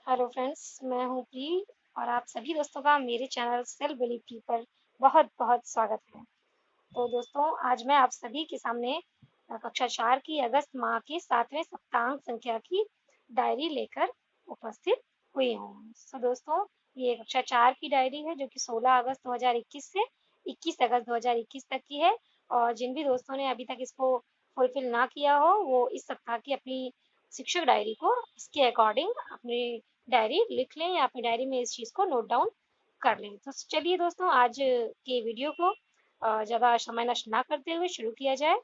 Hello friends, मैं हूँ pre और आप सभी दोस्तों का मेरे चैनल सेल्फ बिलीव प्री पर बहुत बहुत स्वागत है। तो दोस्तों, आज मैं आप सभी के सामने कक्षा 4 की अगस्त माह के 7वें सप्ताहांक संख्या की डायरी लेकर उपस्थित हुई हूँ। तो दोस्तों, ये कक्षा 4 की डायरी है जो कि 16 अगस्त 2021 से 21 अगस्त 2021 तक की है। और जिन भी दोस्तों ने अभी तक इसको फुलफिल ना किया हो, वो इस सप्ताह की अपनी शिक्षक डायरी को इसके अकॉर्डिंग अपनी डायरी लिख लें या अपनी डायरी में इस चीज़ को नोट डाउन कर लें। तो चलिए दोस्तों, आज के वीडियो को ज़्यादा समय नष्ट ना करते हुए शुरू किया जाए।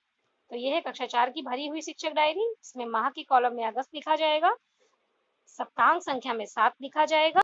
तो ये है कक्षा 4 की भरी हुई शिक्षक डायरी। इसमें माह के कॉलम में अगस्त लिखा जाएगा, सप्ताहांक संख्या में 7 लिखा जाएगा।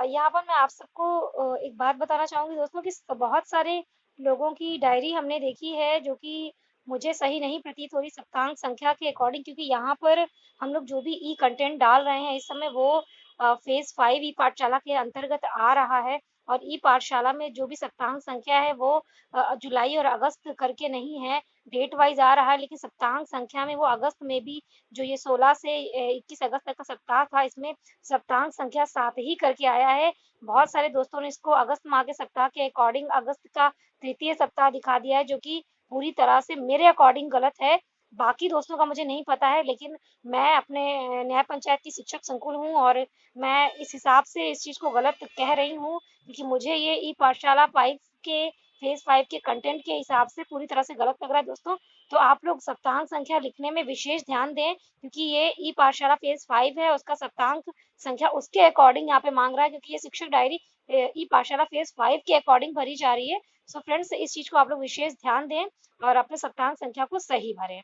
यहाँ पर मैं आप सबको एक बात बताना चाहूँगी दोस्तों कि बहुत सारे लोगों की डायरी हमने देखी है जो कि मुझे सही नहीं प्रतीत हो रही सप्ताहांक संख्या के अकॉर्डिंग, क्योंकि यहाँ पर हम लोग जो भी ई कंटेंट डाल रहे हैं इस समय वो फेज़ 5 ई पाठशाला के अंतर्गत आ रहा है। और ई पाठशाला में जो भी सप्ताहांक संख्या है वो जुलाई और अगस्त करके नहीं है, डेट वाइज़ आ रहा है, लेकिन सप्ताहांक संख्या में वो अगस्त में भी जो ये 16 से 21 अगस्त तक का सप्ताह था, इसमें सप्ताहांक संख्या 7 ही करके आया है। बहुत सारे दोस्तों ने इसको अगस्त माह के सप्ताह के अकॉर्डिंग अगस्त का तृतीय सप्ताह दिखा दिया है, जो कि पूरी तरह से मेरे अकॉर्डिंग गलत है। बाकी दोस्तों का मुझे नहीं पता है, लेकिन मैं अपने न्याय पंचायत की शिक्षक संकुल हूँ और मैं इस हिसाब से इस चीज़ को गलत कह रही हूँ, क्योंकि मुझे ये ई पाठशाला 5 के फेज़ 5 के कंटेंट के हिसाब से पूरी तरह से गलत लग रहा है दोस्तों। तो आप लोग सप्ताहांक संख्या लिखने में विशेष ध्यान दें, क्योंकि ये ई पाठशाला फेज़ 5 है, उसका सप्ताहांक संख्या उसके अकॉर्डिंग यहाँ पे मांग रहा है, क्योंकि ये शिक्षक डायरी ई पाठशाला फेज़ 5 के अकॉर्डिंग भरी जा रही है। सो फ्रेंड्स, इस चीज़ को आप लोग विशेष ध्यान दें और अपने सप्ताहांक संख्या को सही भरें।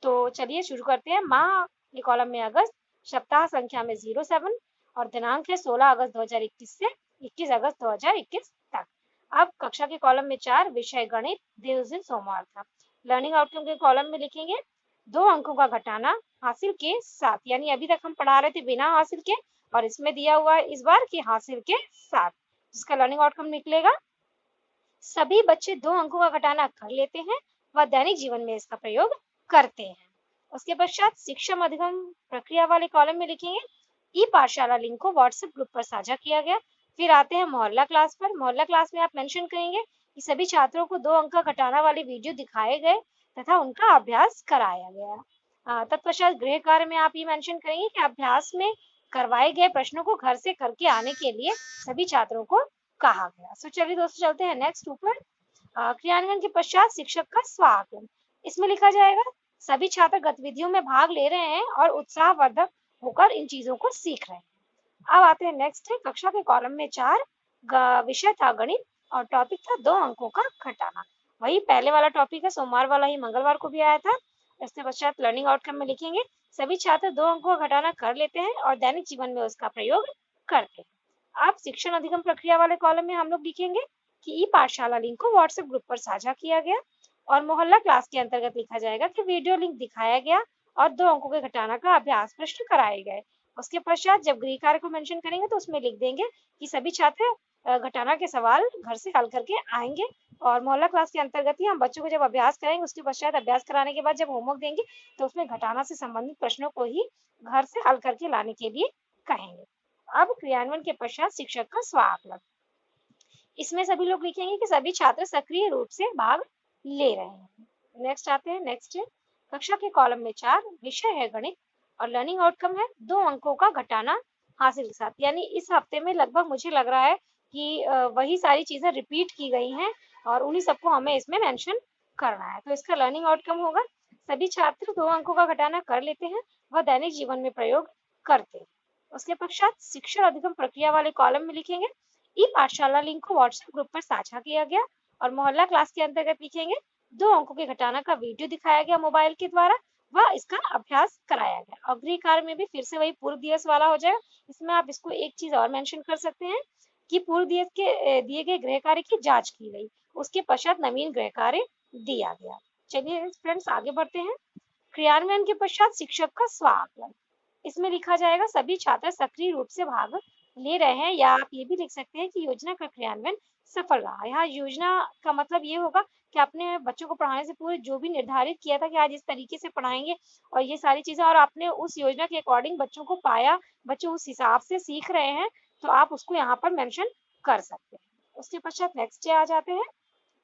तो चलिए शुरू करते हैं। माह के कॉलम में अगस्त, सप्ताह संख्या में 07 और दिनांक है 16 अगस्त 2021 से 21 अगस्त 2021 तक। अब कक्षा के कॉलम में 4, विषय गणित, दिवस दिन सोमवार था। लर्निंग आउटकम के कॉलम में लिखेंगे 2 अंकों का घटाना हासिल के साथ, यानी अभी तक हम पढ़ा रहे थे बिना हासिल के, और इसमें दिया हुआ है इस बार कि हासिल के साथ। जिसका लर्निंग आउटकम निकलेगा, सभी बच्चे 2 अंकों का घटाना कर लेते हैं व दैनिक जीवन में इसका प्रयोग करते हैं। उसके पश्चात शिक्षा अधिगम प्रक्रिया वाले कॉलम में लिखेंगे ई पाठशाला लिंक को व्हाट्सएप ग्रुप पर साझा किया गया। फिर आते हैं मोहल्ला क्लास पर। मोहल्ला क्लास में आप मेंशन करेंगे कि सभी छात्रों को 2 अंक का घटाना वाले वीडियो दिखाए गए तथा उनका अभ्यास कराया गया। तत्पश्चात गृह कार्य में आप ये मेंशन करेंगे कि अभ्यास में करवाए गए प्रश्नों को घर से करके आने के लिए सभी छात्रों को कहा गया। सो चलिए दोस्तों, चलते हैं नेक्स्ट ऊपर। क्रियान्वयन के पश्चात शिक्षक का स्वागत। इसमें लिखा जाएगा सभी छात्र गतिविधियों में भाग ले रहे हैं और उत्साहवर्धक होकर इन चीजों को सीख रहे हैं। अब आते हैं नेक्स्ट है कक्षा के कॉलम में 4, विषय था गणित और टॉपिक था 2 अंकों का घटाना। वही पहले वाला टॉपिक है, सोमवार वाला ही मंगलवार को भी आया था। इसके पश्चात लर्निंग आउटकम में लिखेंगे सभी छात्र 2 अंकों का घटाना कर लेते हैं और दैनिक जीवन में उसका प्रयोग करते हैं। अब शिक्षण अधिगम प्रक्रिया वाले कॉलम में हम लोग लिखेंगे कि ई पाठशाला लिंक को व्हाट्सएप ग्रुप पर साझा किया गया और मोहल्ला क्लास के अंतर्गत लिखा जाएगा कि वीडियो लिंक दिखाया गया और 2 अंकों के घटाना का अभ्यास प्रश्न कराए गए। उसके पश्चात जब गृह कार्य को मेंशन करेंगे तो उसमें लिख देंगे कि सभी छात्र घटाना के सवाल घर से हल करके आएंगे और मोहल्ला क्लास के अंतर्गत ही हम बच्चों को जब अभ्यास कराएंगे, उसके पश्चात अभ्यास कराने के बाद जब होमवर्क देंगे तो उसमें घटाना से संबंधित प्रश्नों को ही घर से हल करके लाने के लिए कहेंगे। अब क्रियान्वयन के पश्चात शिक्षक का स्वागत। इसमें सभी लोग लिखेंगे कि सभी छात्र सक्रिय रूप से भाग ले रहे हैं। नेक्स्ट आते हैं, नेक्स्ट है कक्षा के कॉलम में 4, विषय है गणित और लर्निंग आउटकम है 2 अंकों का घटाना हासिल के साथ। यानी इस हफ्ते में लगभग मुझे लग रहा है कि वही सारी चीजें रिपीट की गई हैं और उन्हीं सबको हमें इसमें मेंशन करना है। तो इसका लर्निंग आउटकम होगा सभी छात्र 2 अंकों का घटाना कर लेते हैं व दैनिक जीवन में प्रयोग करते हैं। उसके पश्चात शिक्षण अधिगम प्रक्रिया वाले कॉलम में लिखेंगे ई पाठशाला लिंक को व्हाट्सएप ग्रुप पर साझा किया गया और मोहल्ला क्लास के अंतर्गत लिखेंगे 2 अंकों के घटाना का वीडियो दिखाया गया मोबाइल के द्वारा व इसका अभ्यास कराया गया। और गृह कार्य में भी फिर से वही पूर्व दिवस वाला हो जाएगा। इसमें आप इसको एक चीज और मेंशन कर सकते हैं कि पूर्व दिवस के दिए गए गृह कार्य की जांच की गई, उसके पश्चात नवीन गृह कार्य दिया गया। चलिए फ्रेंड्स, आगे बढ़ते हैं। क्रियान्वयन के पश्चात शिक्षक का स्वागत। इसमें लिखा जाएगा सभी छात्र सक्रिय रूप से भाग ले रहे हैं, या आप ये भी लिख सकते हैं कि योजना का क्रियान्वयन सफल रहा। यहाँ योजना का मतलब ये होगा कि आपने बच्चों को पढ़ाने से पूर्व जो भी निर्धारित किया था कि आज इस तरीके से पढ़ाएँगे और ये सारी चीज़ें, और आपने उस योजना के अकॉर्डिंग बच्चों को पाया, बच्चे उस हिसाब से सीख रहे हैं, तो आप उसको यहाँ पर मेंशन कर सकते हैं। उसके पश्चात नेक्स्ट डे आ जाते हैं।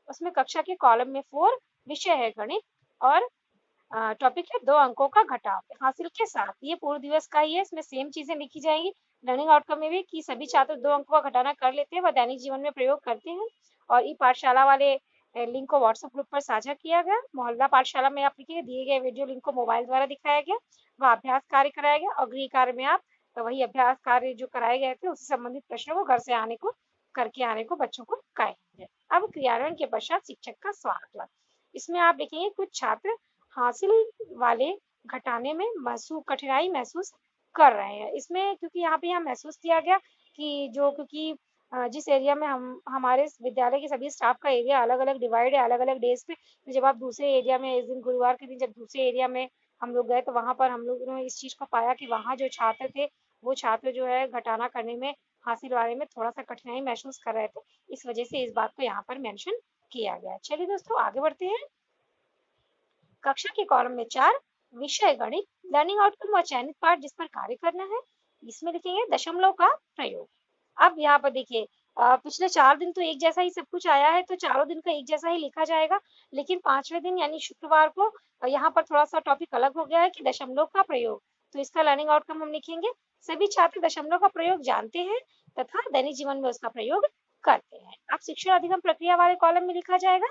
उसमें कक्षा के कॉलम में 4 विषय है गणित और टॉपिक है 2 अंकों का घटाव हासिल के साथ। ये पूर्ण दिवस का ही है, इसमें सेम चीजें लिखी जाएंगी। लर्निंग आउटकम में भी कि सभी छात्र 2 अंकों का घटाना कर लेते हैं व दैनिक जीवन में प्रयोग करते हैं। और ई पाठशाला वाले लिंक को व्हाट्सएप ग्रुप पर साझा किया गया। मोहल्ला पाठशाला में आप लिखिए दिए गए वीडियो लिंक को मोबाइल द्वारा दिखाया गया व अभ्यास कार्य कराया गया, और गृह कार्य में आप तो वही अभ्यास कार्य जो कराए गए थे उससे संबंधित प्रश्नों को घर से आने को करके आने को बच्चों को कहेंगे। अब क्रियान्वयन के पश्चात शिक्षक का स्वागत। इसमें आप देखेंगे कुछ छात्र हासिल वाले घटाने में कठिनाई महसूस कर रहे हैं। इसमें क्योंकि यहाँ पे यहाँ महसूस किया गया कि जो क्योंकि जिस एरिया में हम हमारे विद्यालय के सभी स्टाफ का एरिया अलग अलग डिवाइड है अलग अलग डेज पे, तो जब आप दूसरे एरिया में इस दिन गुरुवार के दिन जब दूसरे एरिया में हम लोग गए तो वहाँ पर हम लोगों ने इस चीज़ को पाया कि वहाँ जो छात्र थे वो छात्र जो है घटाना करने में हासिल वाले में थोड़ा सा कठिनाई महसूस कर रहे थे। इस वजह से इस बात को यहाँ पर मेंशन किया गया है। चलिए दोस्तों आगे बढ़ते हैं। कक्षा के कॉलम में 4 विषय गणित लर्निंग आउटकम और चयनित पाठ जिस पर कार्य करना है। इसमें लिखेंगे दशमलव का प्रयोग। अब यहाँ पर देखिए पिछले 4 दिन तो एक जैसा ही सब कुछ आया है, तो चारों दिन का एक जैसा ही लिखा जाएगा, लेकिन 5वें दिन यानी शुक्रवार को यहाँ पर थोड़ा सा टॉपिक अलग हो गया है कि दशमलव का प्रयोग। तो इसका लर्निंग आउटकम हम लिखेंगे सभी छात्र दशमलव का प्रयोग जानते हैं तथा दैनिक जीवन में उसका प्रयोग करते हैं। अब शिक्षण अधिगम प्रक्रिया वाले कॉलम में लिखा जाएगा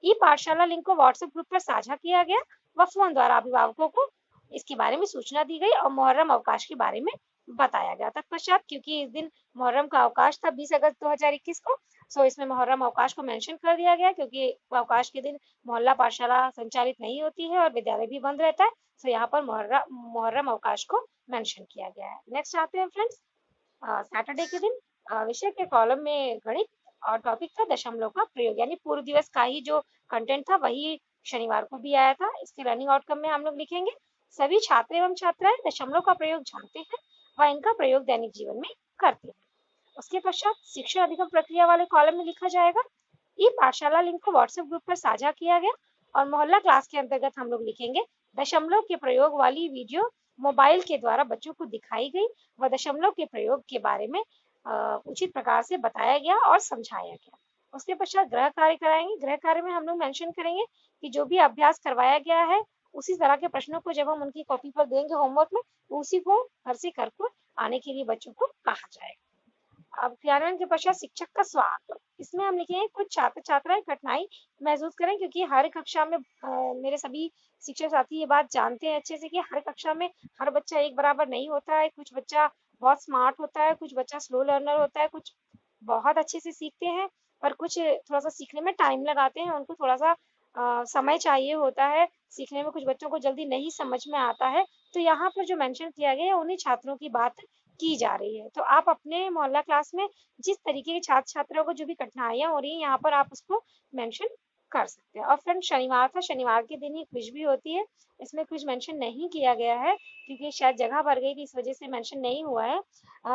ई पाठशाला लिंक को व्हाट्सएप ग्रुप पर साझा किया गया व फोन द्वारा अभिभावकों को इसके बारे में सूचना दी गई और मुहर्रम अवकाश के बारे में बताया गया। तत्पश्चात क्योंकि इस दिन मुहर्रम का अवकाश था 20 अगस्त 2021 को, सो इसमें मुहर्रम अवकाश को मेंशन कर दिया गया क्योंकि अवकाश के दिन मोहल्ला पाठशाला संचालित नहीं होती है और विद्यालय भी बंद रहता है, सो यहाँ पर मुहर्रम अवकाश को मेंशन किया गया है। नेक्स्ट आते हैं फ्रेंड्स सैटरडे के दिन विषय के कॉलम में गणित और टॉपिक था दशमलव का प्रयोग, यानी पूर्व दिवस का ही जो कंटेंट था वही शनिवार को भी आया था। इसके रनिंग आउटकम में हम लोग लिखेंगे सभी छात्र एवं छात्राएं दशमलव का प्रयोग जानते हैं व इनका प्रयोग दैनिक जीवन में करते हैं। उसके पश्चात शिक्षण अधिगम प्रक्रिया वाले कॉलम में लिखा जाएगा ई पाठशाला लिंक को व्हाट्सएप ग्रुप पर साझा किया गया और मोहल्ला क्लास के अंतर्गत हम लोग लिखेंगे दशमलव के प्रयोग वाली वीडियो मोबाइल के द्वारा बच्चों को दिखाई गई व दशमलव के प्रयोग के बारे में उचित प्रकार से बताया गया और समझाया गया। उसके पश्चात गृह कार्य कराएंगे। गृह कार्य में हम लोग मेंशन करेंगे कि जो भी अभ्यास करवाया गया है उसी तरह के प्रश्नों को जब हम उनकी कॉपी पर देंगे होमवर्क में, उसी को घर से करके आने के लिए बच्चों को कहा जाएगा। अब क्रियान्वयन के पश्चात शिक्षक का स्वागत। इसमें हम लिखेंगे कुछ छात्र छात्राएं कठिनाई महसूस करें क्योंकि हर कक्षा में मेरे सभी शिक्षक साथी ये बात जानते हैं अच्छे से कि हर कक्षा में हर बच्चा एक बराबर नहीं होता है। कुछ बच्चा बहुत स्मार्ट होता है, कुछ बच्चा स्लो लर्नर होता है, कुछ बहुत अच्छे से सीखते हैं पर कुछ थोड़ा सा सीखने में टाइम लगाते हैं, उनको थोड़ा सा समय चाहिए होता है सीखने में, कुछ बच्चों को जल्दी नहीं समझ में आता है। तो यहाँ पर जो मेंशन किया गया है उन्हीं छात्रों की बात की जा रही है। तो आप अपने मोहल्ला क्लास में जिस तरीके के छात्र छात्राओं को जो भी कठिनाइयां हो रही है यहाँ पर आप उसको मेंशन कर सकते हैं। और फ्रेंड शनिवार था, शनिवार के दिन ही क्विज भी होती है। इसमें क्विज मेंशन नहीं किया गया है क्योंकि शायद जगह भर गई थी इस वजह से मेंशन नहीं हुआ है,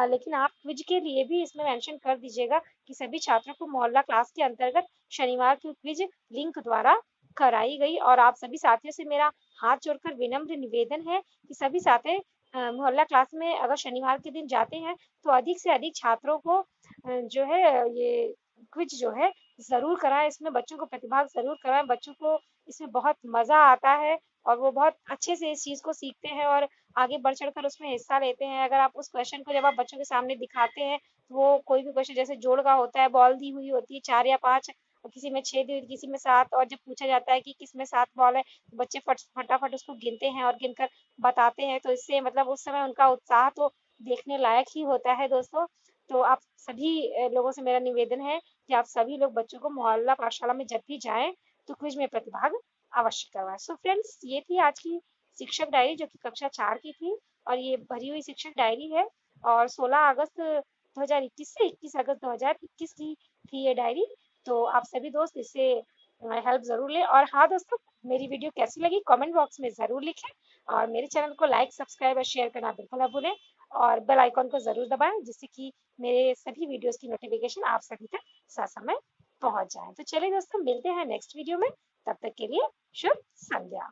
लेकिन आप क्विज के लिए भी इसमें मेंशन कर दीजिएगा कि सभी छात्रों को मोहल्ला क्लास के अंतर्गत शनिवार की क्विज लिंक द्वारा कराई गई। और आप सभी साथियों से मेरा हाथ जोड़कर विनम्र निवेदन है कि सभी साथी मोहल्ला क्लास में अगर शनिवार के दिन जाते हैं तो अधिक से अधिक छात्रों को जो है ये क्विज जो है जरूर कराएं, इसमें बच्चों को प्रतिभाग जरूर कराएं। बच्चों को इसमें बहुत मजा आता है और वो बहुत अच्छे से इस चीज को सीखते हैं और आगे बढ़ चढ़कर उसमें हिस्सा लेते हैं। अगर आप उस क्वेश्चन को जब आप बच्चों के सामने दिखाते हैं तो वो कोई भी क्वेश्चन जैसे जोड़ का होता है, बॉल दी हुई होती है 4 या 5 और किसी में 6 दी हुई किसी में 7, और जब पूछा जाता है कि किस में 7 बॉल है तो बच्चे फटाफट उसको गिनते हैं और गिनकर बताते हैं। तो इससे मतलब उस समय उनका उत्साह तो देखने लायक ही होता है दोस्तों। तो आप सभी लोगों से मेरा निवेदन है कि आप सभी लोग बच्चों को मोहल्ला पाठशाला में जब भी जाएं तो क्विज में प्रतिभाग अवश्य करवाएं। सो फ्रेंड्स ये थी आज की शिक्षक डायरी जो कि कक्षा 4 की थी और ये भरी हुई शिक्षक डायरी है और 16 अगस्त 2021 से 21 अगस्त 2021 की थी ये डायरी। तो आप सभी दोस्त इससे हेल्प जरूर लें। और हाँ दोस्तों, मेरी वीडियो कैसी लगी कमेंट बॉक्स में जरूर लिखें और मेरे चैनल को लाइक सब्सक्राइब और शेयर करना बिल्कुल ना भूलें। और बेल आइकॉन को ज़रूर दबाएं, जिससे कि मेरे सभी वीडियोस की नोटिफिकेशन आप सभी तक ससमय पहुंच जाए। तो चलिए दोस्तों, मिलते हैं नेक्स्ट वीडियो में। तब तक के लिए शुभ संध्या।